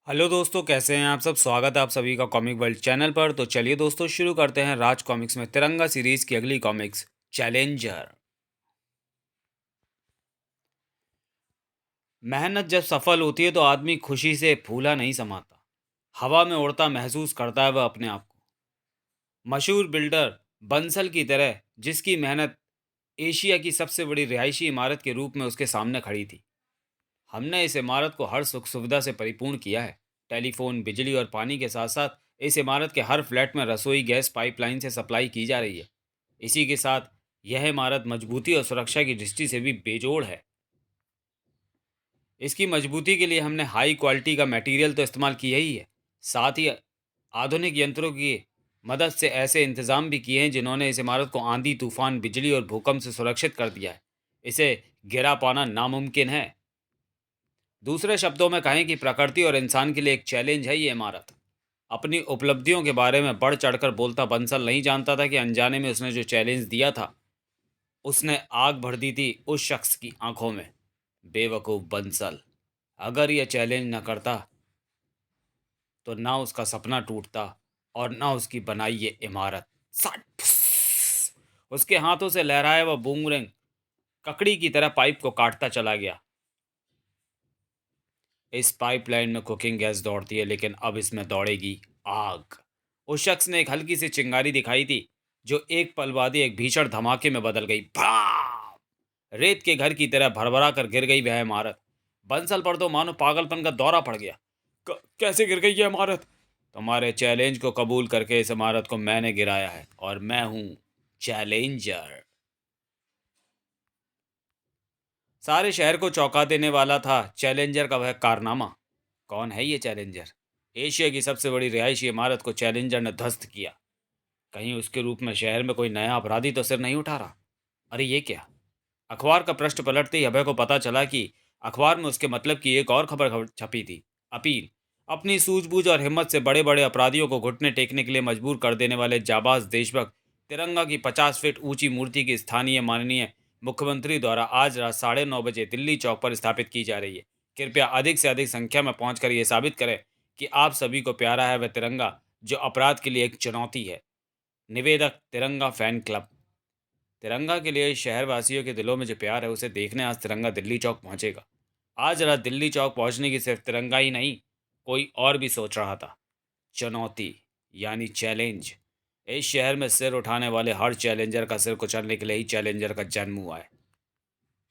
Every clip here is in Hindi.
हेलो दोस्तों, कैसे हैं आप सब। स्वागत है आप सभी का कॉमिक वर्ल्ड चैनल पर। तो चलिए दोस्तों, शुरू करते हैं राज कॉमिक्स में तिरंगा सीरीज की अगली कॉमिक्स चैलेंजर। मेहनत जब सफल होती है तो आदमी खुशी से फूला नहीं समाता, हवा में उड़ता महसूस करता है वह अपने आप को। मशहूर बिल्डर बंसल की तरह, जिसकी मेहनत एशिया की सबसे बड़ी रिहायशी इमारत के रूप में उसके सामने खड़ी थी। हमने इस इमारत को हर सुख सुविधा से परिपूर्ण किया है। टेलीफोन, बिजली और पानी के साथ साथ इस इमारत के हर फ्लैट में रसोई गैस पाइपलाइन से सप्लाई की जा रही है। इसी के साथ यह इमारत मजबूती और सुरक्षा की दृष्टि से भी बेजोड़ है। इसकी मजबूती के लिए हमने हाई क्वालिटी का मटेरियल तो इस्तेमाल किया ही है, साथ ही आधुनिक यंत्रों की मदद से ऐसे इंतजाम भी किए हैं जिन्होंने इस इमारत को आंधी, तूफान, बिजली और भूकंप से सुरक्षित कर दिया है। इसे गिरा पाना नामुमकिन है। दूसरे शब्दों में कहें कि प्रकृति और इंसान के लिए एक चैलेंज है ये इमारत। अपनी उपलब्धियों के बारे में बढ़ चढ़कर बोलता बंसल नहीं जानता था कि अनजाने में उसने जो चैलेंज दिया था, उसने आग भर दी थी उस शख्स की आंखों में। बेवकूफ़ बंसल, अगर यह चैलेंज न करता तो ना उसका सपना टूटता और ना उसकी बनाई ये इमारत। सट फुस। उसके हाथों से लहराया वह बूमरैंग ककड़ी की तरह पाइप को काटता चला गया। इस पाइपलाइन में कुकिंग गैस दौड़ती है, लेकिन अब इसमें दौड़ेगी आग। उस शख्स ने एक हल्की सी चिंगारी दिखाई थी, जो एक पल बाद ही एक भीषण धमाके में बदल गई। भाप! रेत के घर की तरह भरभरा कर गिर गई वह इमारत। बंसल पर तो मानो पागलपन का दौरा पड़ गया। कैसे गिर गई यह इमारत? तुम्हारे चैलेंज को कबूल करके इस इमारत को मैंने गिराया है, और मैं हूं चैलेंजर। सारे शहर को चौंका देने वाला था चैलेंजर का वह कारनामा। कौन है ये चैलेंजर? एशिया की सबसे बड़ी रिहायशी इमारत को चैलेंजर ने ध्वस्त किया। कहीं उसके रूप में शहर में कोई नया अपराधी तो सिर नहीं उठा रहा? अरे ये क्या! अखबार का पृष्ठ पलटते ही अभय को पता चला कि अखबार में उसके मतलब की एक और खबर छपी थी। अपील। अपनी सूझबूझ और हिम्मत से बड़े बड़े अपराधियों को घुटने टेकने के लिए मजबूर कर देने वाले जाबाज देशभक्त तिरंगा की 50 फीट ऊंची मूर्ति की स्थानीय माननीय मुख्यमंत्री द्वारा आज रात 9:30 बजे दिल्ली चौक पर स्थापित की जा रही है। कृपया अधिक से अधिक संख्या में पहुंचकर यह साबित करें कि आप सभी को प्यारा है वह तिरंगा, जो अपराध के लिए एक चुनौती है। निवेदक, तिरंगा फैन क्लब। तिरंगा के लिए शहरवासियों के दिलों में जो प्यार है, उसे देखने आज तिरंगा दिल्ली चौक पहुंचेगा। आज रात दिल्ली चौक पहुंचने की सिर्फ तिरंगा ही नहीं, कोई और भी सोच रहा था। चुनौती यानी चैलेंज। इस शहर में सिर उठाने वाले हर चैलेंजर का सिर कुचलने के लिए ही चैलेंजर का जन्म हुआ है।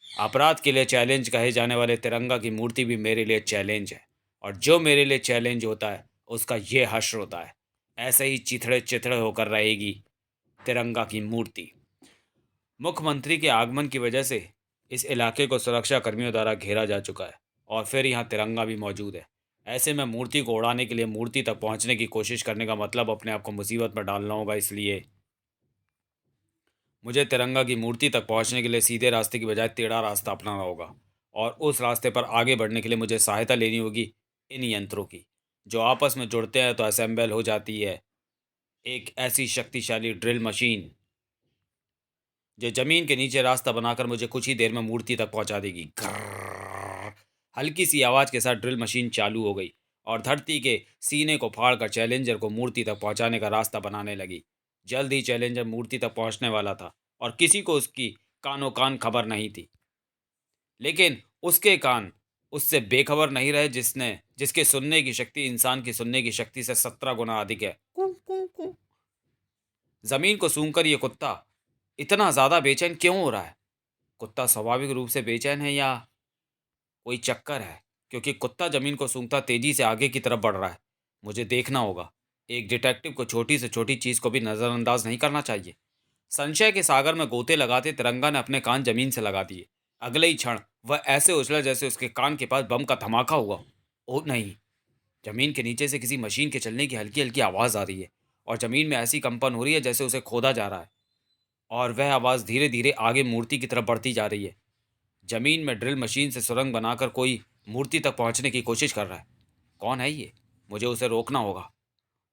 अपराध के लिए चैलेंज कहे जाने वाले तिरंगा की मूर्ति भी मेरे लिए चैलेंज है, और जो मेरे लिए चैलेंज होता है उसका ये हश्र होता है। ऐसे ही चिथड़े चिथड़े होकर रहेगी तिरंगा की मूर्ति। मुख्यमंत्री के आगमन की वजह से इस इलाके को सुरक्षा कर्मियों द्वारा घेरा जा चुका है, और फिर यहाँ तिरंगा भी मौजूद है। ऐसे में मूर्ति को उड़ाने के लिए मूर्ति तक पहुँचने की कोशिश करने का मतलब अपने आप को मुसीबत में डालना होगा। इसलिए मुझे तिरंगा की मूर्ति तक पहुँचने के लिए सीधे रास्ते की बजाय टेढ़ा रास्ता अपनाना होगा, और उस रास्ते पर आगे बढ़ने के लिए मुझे सहायता लेनी होगी इन यंत्रों की, जो आपस में जुड़ते हैं तो असेंबल हो जाती है एक ऐसी शक्तिशाली ड्रिल मशीन, जो जमीन के नीचे रास्ता बनाकर मुझे कुछ ही देर में मूर्ति तक पहुंचा देगी। ग्रररर। हल्की सी आवाज के साथ ड्रिल मशीन चालू हो गई और धरती के सीने को फाड़कर चैलेंजर को मूर्ति तक पहुंचाने का रास्ता बनाने लगी। जल्द ही चैलेंजर मूर्ति तक पहुंचने वाला था, और किसी को उसकी कानो कान खबर नहीं थी। लेकिन उसके कान उससे बेखबर नहीं रहे, जिसके सुनने की शक्ति इंसान की सुनने की शक्ति से 17 गुना अधिक है। जमीन को सूंघकर ये कुत्ता इतना ज्यादा बेचैन क्यों हो रहा है? कुत्ता स्वाभाविक रूप से बेचैन है, या कोई चक्कर है? क्योंकि कुत्ता जमीन को सूंघता तेजी से आगे की तरफ बढ़ रहा है। मुझे देखना होगा। एक डिटेक्टिव को छोटी से छोटी चीज को भी नजरअंदाज नहीं करना चाहिए। संशय के सागर में गोते लगाते तिरंगा ने अपने कान जमीन से लगा दिए। अगले ही क्षण वह ऐसे उछला जैसे उसके कान के पास बम का धमाका हुआ। ओ नहीं! जमीन के नीचे से किसी मशीन के चलने की हल्की हल्की आवाज आ रही है, और जमीन में ऐसी कंपन हो रही है जैसे उसे खोदा जा रहा है। और वह आवाज धीरे धीरे आगे मूर्ति की तरफ बढ़ती जा रही है। जमीन में ड्रिल मशीन से सुरंग बनाकर कोई मूर्ति तक पहुंचने की कोशिश कर रहा है। कौन है ये? मुझे उसे रोकना होगा।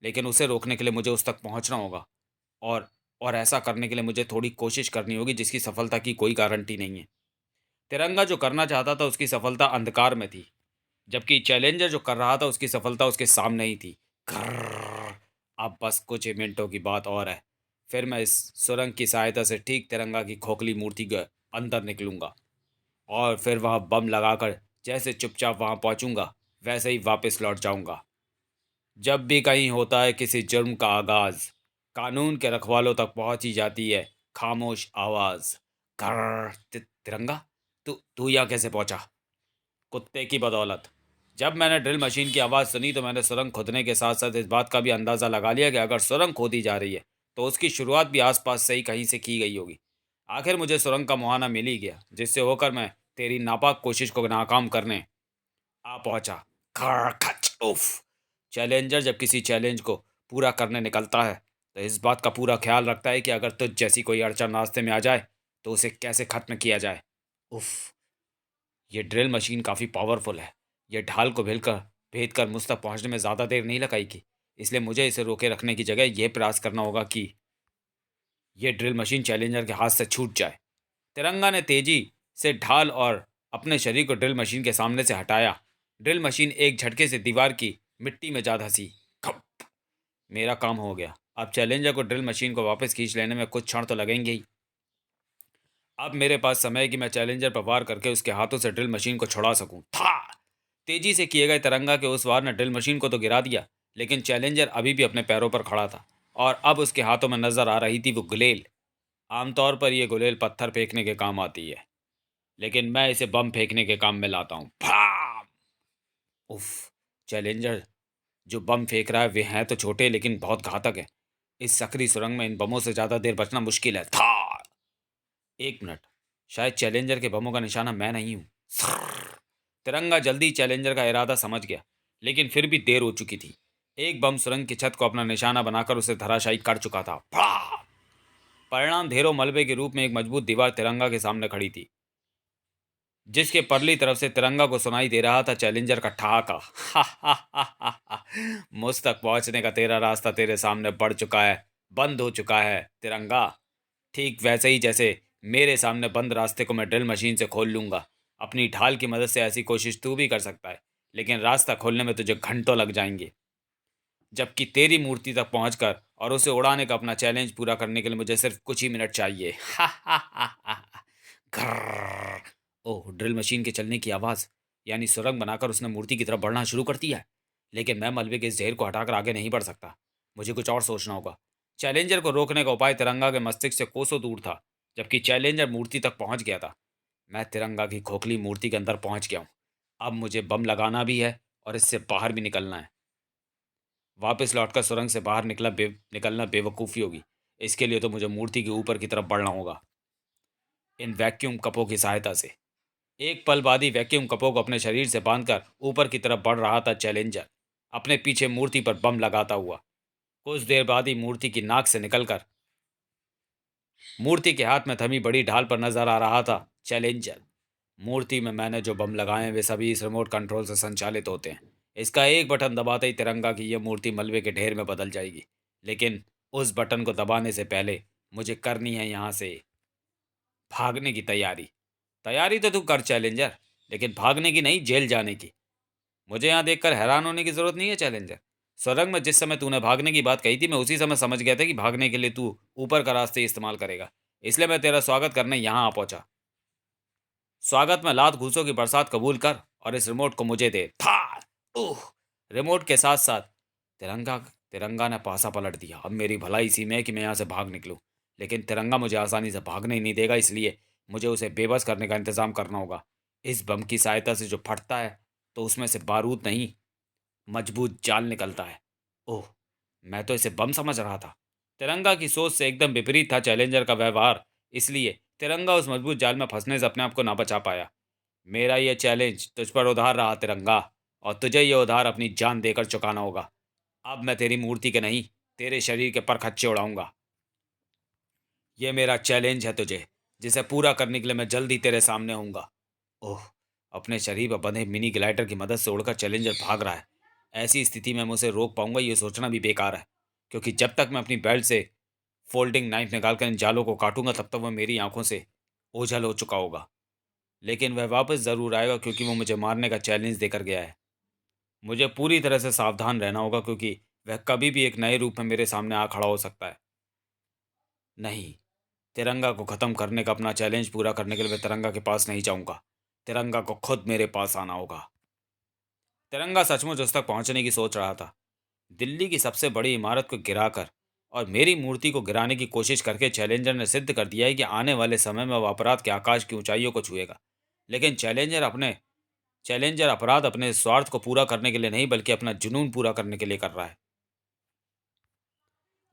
लेकिन उसे रोकने के लिए मुझे उस तक पहुंचना होगा, और और ऐसा करने के लिए मुझे थोड़ी कोशिश करनी होगी जिसकी सफलता की कोई गारंटी नहीं है। तिरंगा जो करना चाहता था उसकी सफलता अंधकार में थी। जबकि चैलेंजर जो कर रहा था उसकी सफलता उसके सामने ही थी। ग्रर्र। अब बस कुछ ही मिनटों की बात और है, फिर मैं इस सुरंग की सहायता से ठीक तिरंगा की खोखली मूर्ति के अंदर निकलूंगा और फिर वहां बम लगाकर जैसे चुपचाप वहां पहुंचूंगा वैसे ही वापस लौट जाऊंगा। जब भी कहीं होता है किसी जुर्म का आगाज, कानून के रखवालों तक पहुंच ही जाती है खामोश आवाज। तिरंगा, तू तू यहाँ कैसे पहुंचा? कुत्ते की बदौलत। जब मैंने ड्रिल मशीन की आवाज़ सुनी तो मैंने सुरंग खोदने के साथ साथ इस बात का भी अंदाज़ा लगा लिया कि अगर सुरंग खोदी जा रही है तो उसकी शुरुआत भी आसपास से ही कहीं से की गई होगी। आखिर मुझे सुरंग का मुहाना मिल ही गया, जिससे होकर मैं तेरी नापाक कोशिश को नाकाम करने आ पहुंचा। खच उफ। चैलेंजर जब किसी चैलेंज को पूरा करने निकलता है तो इस बात का पूरा ख्याल रखता है कि अगर तुझ जैसी कोई अड़चन रास्ते में आ जाए तो उसे कैसे खत्म किया जाए। उफ। ये ड्रिल मशीन काफ़ी पावरफुल है। ये ढाल को भेद कर मुझ तक पहुंचने में ज़्यादा देर नहीं लगाएगी। इसलिए मुझे इसे रोके रखने की जगह यह प्रयास करना होगा कि ये ड्रिल मशीन चैलेंजर के हाथ से छूट जाए। तिरंगा ने तेजी से ढाल और अपने शरीर को ड्रिल मशीन के सामने से हटाया। ड्रिल मशीन एक झटके से दीवार की मिट्टी में जा धंसी। खप। मेरा काम हो गया। अब चैलेंजर को ड्रिल मशीन को वापस खींच लेने में कुछ क्षण तो लगेंगे ही। अब मेरे पास समय है कि मैं चैलेंजर पर वार करके उसके हाथों से ड्रिल मशीन को छुड़ा सकूं। था। तेजी से किए गए तिरंगा के उस वार ने ड्रिल मशीन को तो गिरा दिया, लेकिन चैलेंजर अभी भी अपने पैरों पर खड़ा था और अब उसके हाथों में नजर आ रही थी वो गुलेल। आमतौर पर यह गुलेल पत्थर फेंकने के काम आती है, लेकिन मैं इसे बम फेंकने के काम में लाता हूँ। भाम। उफ। चैलेंजर जो बम फेंक रहा है वे हैं तो छोटे लेकिन बहुत घातक है। इस सकरी सुरंग में इन बमों से ज्यादा देर बचना मुश्किल है। था। 1 मिनट। शायद चैलेंजर के बमों का निशाना मैं नहीं हूँ। तिरंगा जल्दी चैलेंजर का इरादा समझ गया, लेकिन फिर भी देर हो चुकी थी। एक बम सुरंग की छत को अपना निशाना बनाकर उसे धराशायी कर चुका था। परिणाम ढेरों मलबे के रूप में एक मजबूत दीवार तिरंगा के सामने खड़ी थी, जिसके परली तरफ से तिरंगा को सुनाई दे रहा था चैलेंजर का ठहाका। मुझ तक पहुंचने का तेरा रास्ता तेरे सामने बढ़ चुका है, बंद हो चुका है तिरंगा। ठीक वैसे ही जैसे मेरे सामने बंद रास्ते को मैं ड्रिल मशीन से खोल लूंगा। अपनी ढाल की मदद से ऐसी कोशिश तू भी कर सकता है, लेकिन रास्ता खोलने में तुझे घंटों लग जाएंगे। जबकि तेरी मूर्ति तक पहुंचकर और उसे उड़ाने का अपना चैलेंज पूरा करने के लिए मुझे सिर्फ कुछ ही मिनट चाहिए। घर्र। ओह, ड्रिल मशीन के चलने की आवाज़। यानी सुरंग बनाकर उसने मूर्ति की तरफ बढ़ना शुरू कर दिया है। लेकिन मैं मलबे के इस ढेर को हटाकर आगे नहीं बढ़ सकता। मुझे कुछ और सोचना होगा। चैलेंजर को रोकने का उपाय तिरंगा के मस्तिष्क से कोसों दूर था, जबकि चैलेंजर मूर्ति तक पहुंच गया था। मैं तिरंगा की खोखली मूर्ति के अंदर पहुंच गया हूँ। अब मुझे बम लगाना भी है और इससे बाहर भी निकलना है। वापस लौटकर सुरंग से बाहर निकलना बेवकूफ़ी होगी। इसके लिए तो मुझे मूर्ति के ऊपर की तरफ बढ़ना होगा, इन वैक्यूम कपों की सहायता से। एक पल बाद ही वैक्यूम कपों को अपने शरीर से बांधकर ऊपर की तरफ बढ़ रहा था चैलेंजर, अपने पीछे मूर्ति पर बम लगाता हुआ। कुछ देर बाद ही मूर्ति की नाक से निकलकर मूर्ति के हाथ में थमी बड़ी ढाल पर नजर आ रहा था चैलेंजर। मूर्ति में मैंने जो बम लगाए हैं वे सभी इस रिमोट कंट्रोल से संचालित होते हैं। इसका एक बटन दबाते ही तिरंगा की यह मूर्ति मलबे के ढेर में बदल जाएगी। लेकिन उस बटन को दबाने से पहले मुझे करनी है यहाँ से भागने की तैयारी। तैयारी तो तू कर चैलेंजर, लेकिन भागने की नहीं, जेल जाने की। मुझे यहाँ देखकर हैरान होने की जरूरत नहीं है चैलेंजर। सुरंग में जिस समय तूने भागने की बात कही थी मैं उसी समय समझ गया था कि भागने के लिए तू ऊपर का रास्ते इस्तेमाल करेगा। इसलिए मैं तेरा स्वागत करने यहाँ आ पहुंचा। स्वागत में लात घूसों की बरसात कबूल कर और इस रिमोट को मुझे दे। था। उह। रिमोट के साथ साथ तिरंगा तिरंगा ने पासा पलट दिया। अब मेरी भलाई इसी में है कि मैं यहाँ से भाग निकलूं, लेकिन तिरंगा मुझे आसानी से भागने ही नहीं देगा। इसलिए मुझे उसे बेबस करने का इंतजाम करना होगा। इस बम की सहायता से जो फटता है तो उसमें से बारूद नहीं, मजबूत जाल निकलता है। ओह, मैं तो इसे बम समझ रहा था। तिरंगा की सोच से एकदम विपरीत था चैलेंजर का व्यवहार। इसलिए तिरंगा उस मजबूत जाल में फंसने से अपने आप को ना बचा पाया। मेरा यह चैलेंज तुझ पर उधार रहा तिरंगा, और तुझे यह उधार अपनी जान देकर चुकाना होगा। अब मैं तेरी मूर्ति के नहीं, तेरे शरीर के पर खच्चे उड़ाऊंगा। यह मेरा चैलेंज है तुझे, जिसे पूरा करने के लिए मैं जल्दी तेरे सामने आऊंगा। ओह, अपने शरीर पर बंधे मिनी ग्लाइडर की मदद से उड़कर चैलेंजर भाग रहा है। ऐसी स्थिति में मैं उसे रोक पाऊंगा ये सोचना भी बेकार है, क्योंकि जब तक मैं अपनी बेल्ट से फोल्डिंग नाइफ निकालकर इन जालों को काटूंगा तब तक वह मेरी आंखों से ओझल हो चुका होगा। लेकिन वह वापस ज़रूर आएगा, क्योंकि वो मुझे मारने का चैलेंज देकर गया है। मुझे पूरी तरह से सावधान रहना होगा क्योंकि वह कभी भी एक नए रूप में मेरे सामने आ खड़ा हो सकता है। नहीं, तिरंगा को ख़त्म करने का अपना चैलेंज पूरा करने के लिए मैं तिरंगा के पास नहीं जाऊँगा। तिरंगा को खुद मेरे पास आना होगा। तिरंगा सचमुच उस तक पहुँचने की सोच रहा था। दिल्ली की सबसे बड़ी इमारत को गिराकर और मेरी मूर्ति को गिराने की कोशिश करके चैलेंजर ने सिद्ध कर दिया है कि आने वाले समय में वह अपराध के आकाश की ऊंचाइयों को छुएगा। लेकिन चैलेंजर अपराध अपने स्वार्थ को पूरा करने के लिए नहीं बल्कि अपना जुनून पूरा करने के लिए कर रहा है।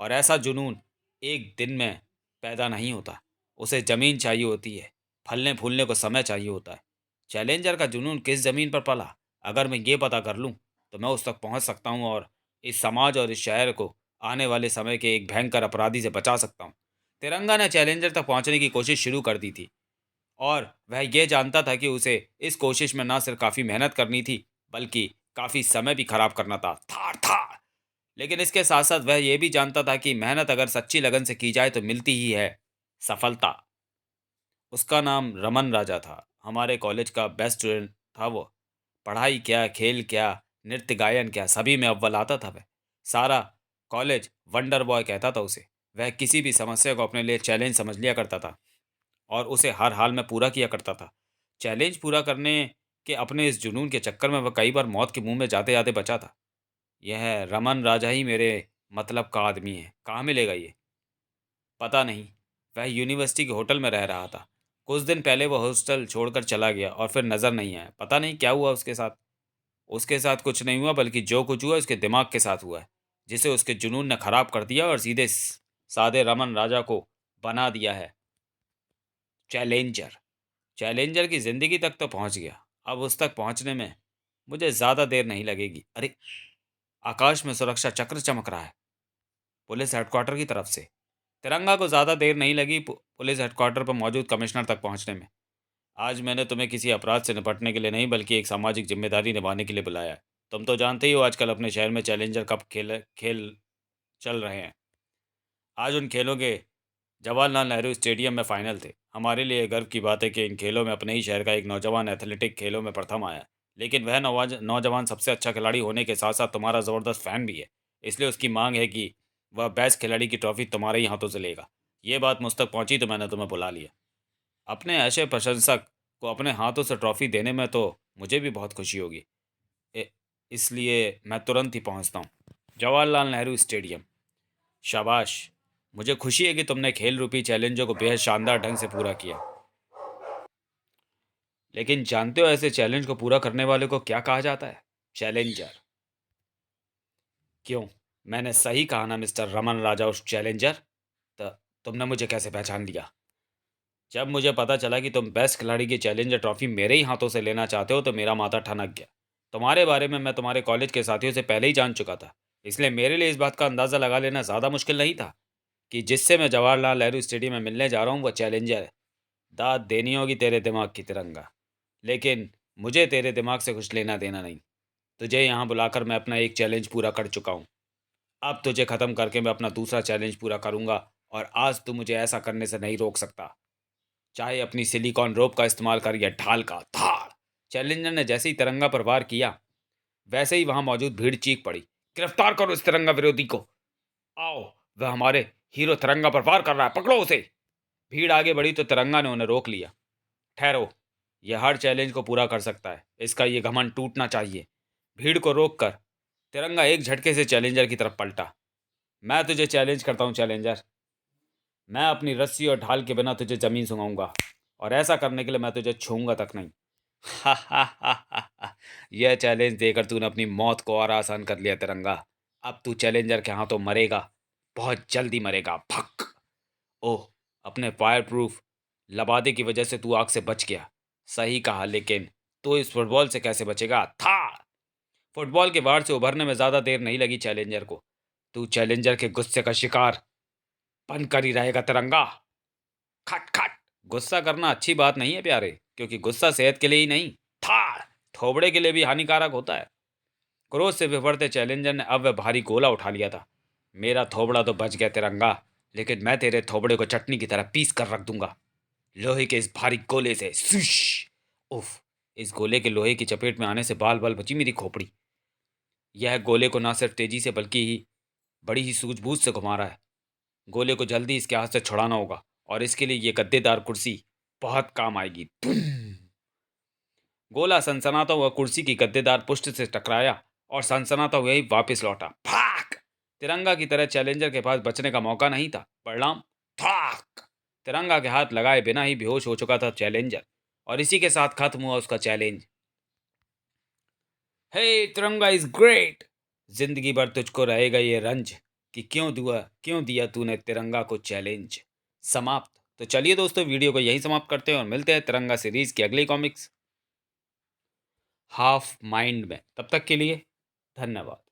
और ऐसा जुनून एक दिन में पैदा नहीं होता। उसे ज़मीन चाहिए होती है, फलने फूलने को समय चाहिए होता है। चैलेंजर का जुनून किस ज़मीन पर पला, अगर मैं ये पता कर लूँ तो मैं उस तक पहुँच सकता हूँ और इस समाज और इस शहर को आने वाले समय के एक भयंकर अपराधी से बचा सकता हूँ। तिरंगा ने चैलेंजर तक पहुँचने की कोशिश शुरू कर दी थी और वह ये जानता था कि उसे इस कोशिश में न सिर्फ काफ़ी मेहनत करनी थी बल्कि काफ़ी समय भी खराब करना था। थार थार। लेकिन इसके साथ साथ वह यह भी जानता था कि मेहनत अगर सच्ची लगन से की जाए तो मिलती ही है सफलता। उसका नाम रमन राजा था। हमारे कॉलेज का बेस्ट स्टूडेंट था वो। पढ़ाई क्या, खेल क्या, नृत्य गायन क्या, सभी में अव्वल आता था वह। सारा कॉलेज वंडर बॉय कहता था उसे। वह किसी भी समस्या को अपने लिए चैलेंज समझ लिया करता था और उसे हर हाल में पूरा किया करता था। चैलेंज पूरा करने के अपने इस जुनून के चक्कर में वह कई बार मौत के मुंह में जाते जाते बचा था। यह रमन राजा ही मेरे मतलब का आदमी है। कहाँ मिलेगा ये? पता नहीं। वह यूनिवर्सिटी के होटल में रह रहा था। कुछ दिन पहले वह हॉस्टल छोड़कर चला गया और फिर नज़र नहीं आया। पता नहीं क्या हुआ उसके साथ। उसके साथ कुछ नहीं हुआ बल्कि जो कुछ हुआ उसके दिमाग के साथ हुआ है, जिसे उसके जुनून ने खराब कर दिया और सीधे साधे रमन राजा को बना दिया है चैलेंजर। चैलेंजर की ज़िंदगी तक तो पहुंच गया। अब उस तक पहुंचने में मुझे ज़्यादा देर नहीं लगेगी। अरे! आकाश में सुरक्षा चक्र चमक रहा है, पुलिस हेडक्वार्टर की तरफ से। तिरंगा को ज़्यादा देर नहीं लगी पुलिस हेडक्वार्टर पर मौजूद कमिश्नर तक पहुंचने में। आज मैंने तुम्हें किसी अपराध से निपटने के लिए नहीं बल्कि एक सामाजिक जिम्मेदारी निभाने के लिए बुलाया है। तुम तो जानते ही हो आजकल अपने शहर में चैलेंजर कप खेल खेल चल रहे हैं। आज उन खेलों के जवाहरलाल नेहरू स्टेडियम में फाइनल थे। हमारे लिए गर्व की बात है कि इन खेलों में अपने ही शहर का एक नौजवान एथलेटिक खेलों में प्रथम आया। लेकिन वह नौजवान सबसे अच्छा खिलाड़ी होने के साथ साथ तुम्हारा ज़बरदस्त फ़ैन भी है। इसलिए उसकी मांग है कि वह बेस्ट खिलाड़ी की ट्रॉफी तुम्हारे ही हाथों से लेगा। ये बात मुझ तक पहुंची तो मैंने तुम्हें बुला लिया। अपने ऐसे प्रशंसक को अपने हाथों से ट्रॉफी देने में तो मुझे भी बहुत खुशी होगी। ए- इसलिए मैं तुरंत ही पहुंचता हूँ। जवाहरलाल नेहरू स्टेडियम। शाबाश। मुझे खुशी है कि तुमने खेल रूपी चैलेंजों को बेहद शानदार ढंग से पूरा किया। लेकिन जानते हो ऐसे चैलेंज को पूरा करने वाले को क्या कहा जाता है? चैलेंजर। क्यों? मैंने सही कहा ना मिस्टर रमन राजा उस चैलेंजर? तो तुमने मुझे कैसे पहचान लिया? जब मुझे पता चला कि तुम बेस्ट खिलाड़ी की चैलेंजर ट्रॉफी मेरे ही हाथों से लेना चाहते हो तो मेरा माथा ठनक गया। तुम्हारे बारे में मैं तुम्हारे कॉलेज के साथियों से पहले ही जान चुका था। इसलिए मेरे लिए इस बात का अंदाज़ा लगा लेना ज़्यादा मुश्किल नहीं था कि जिससे मैं जवाहरलाल नेहरू स्टेडियम में मिलने जा रहा हूँ वो चैलेंजर है। दाद देनी होगी तेरे दिमाग की तिरंगा। लेकिन मुझे तेरे दिमाग से कुछ लेना देना नहीं। तुझे यहाँ बुलाकर मैं अपना एक चैलेंज पूरा कर चुका हूँ। अब तुझे ख़त्म करके मैं अपना दूसरा चैलेंज पूरा करूँगा और आज तू मुझे ऐसा करने से नहीं रोक सकता। चाहे अपनी सिलिकॉन रोप का इस्तेमाल कर या ढाल का धाड़। चैलेंजर ने जैसे ही तिरंगा पर वार किया वैसे ही वहां मौजूद भीड़ चीख पड़ी, गिरफ्तार करो इस तिरंगा विरोधी को। आओ, वह हमारे हीरो तिरंगा पर वार कर रहा है, पकड़ो उसे। भीड़ आगे बढ़ी तो तिरंगा ने उन्हें रोक लिया। ठहरो, यह हर चैलेंज को पूरा कर सकता है, इसका ये घमंड टूटना चाहिए। भीड़ को रोक कर तिरंगा एक झटके से चैलेंजर की तरफ पलटा। मैं तुझे चैलेंज करता हूँ चैलेंजर। मैं अपनी रस्सी और ढाल के बिना तुझे जमीन सुंघाऊंगा और ऐसा करने के लिए मैं तुझे छूंगा तक नहीं। हा हा हा हा हा। यह चैलेंज देकर तूने अपनी मौत को और आसान कर लिया तिरंगा। अब तू चैलेंजर के हाथों मरेगा, बहुत जल्दी मरेगा। भक। ओह, अपने फायर प्रूफ लबादे की वजह से तू आग से बच गया। सही कहा, लेकिन तू इस फुटबॉल से कैसे बचेगा? था फुटबॉल के वार से उभरने में ज्यादा देर नहीं लगी चैलेंजर को। तू चैलेंजर के गुस्से का शिकार बनकर ही रहेगा तिरंगा। खट खट। गुस्सा करना अच्छी बात नहीं है प्यारे, क्योंकि गुस्सा सेहत के लिए ही नहीं था, थोबड़े के लिए भी हानिकारक होता है। क्रोध से विफरते चैलेंजर ने अब वह भारी गोला उठा लिया था। मेरा थोबड़ा तो बच गया तिरंगा, लेकिन मैं तेरे थोबड़े को चटनी की तरह पीस कर रख दूंगा लोहे के इस भारी गोले से। सुश। उफ। इस गोले के लोहे की चपेट में आने से बाल बाल बची मेरी खोपड़ी। यह गोले को ना सिर्फ तेजी से बल्कि बड़ी ही सूझबूझ से घुमा रहा है। गोले को जल्दी इसके हाथ से छुड़ाना होगा और इसके लिए ये गद्देदार कुर्सी बहुत काम आएगी। गोला सनसनाता हुआ कुर्सी की गद्देदार पुष्ट से टकराया और सनसनाता हुआ ही वापस लौटा। फाक! तिरंगा की तरह चैलेंजर के पास बचने का मौका नहीं था। परिणाम फाक! तिरंगा के हाथ लगाए बिना ही बेहोश हो चुका था चैलेंजर और इसी के साथ खत्म हुआ उसका चैलेंज। हे तिरंगा इज ग्रेट! जिंदगी भर तुझको रहेगा ये रंज कि क्यों दिया तूने तिरंगा को चैलेंज। समाप्त। तो चलिए दोस्तों, वीडियो को यहीं समाप्त करते हैं और मिलते हैं तिरंगा सीरीज की अगली कॉमिक्स हाफ माइंड में। तब तक के लिए धन्यवाद।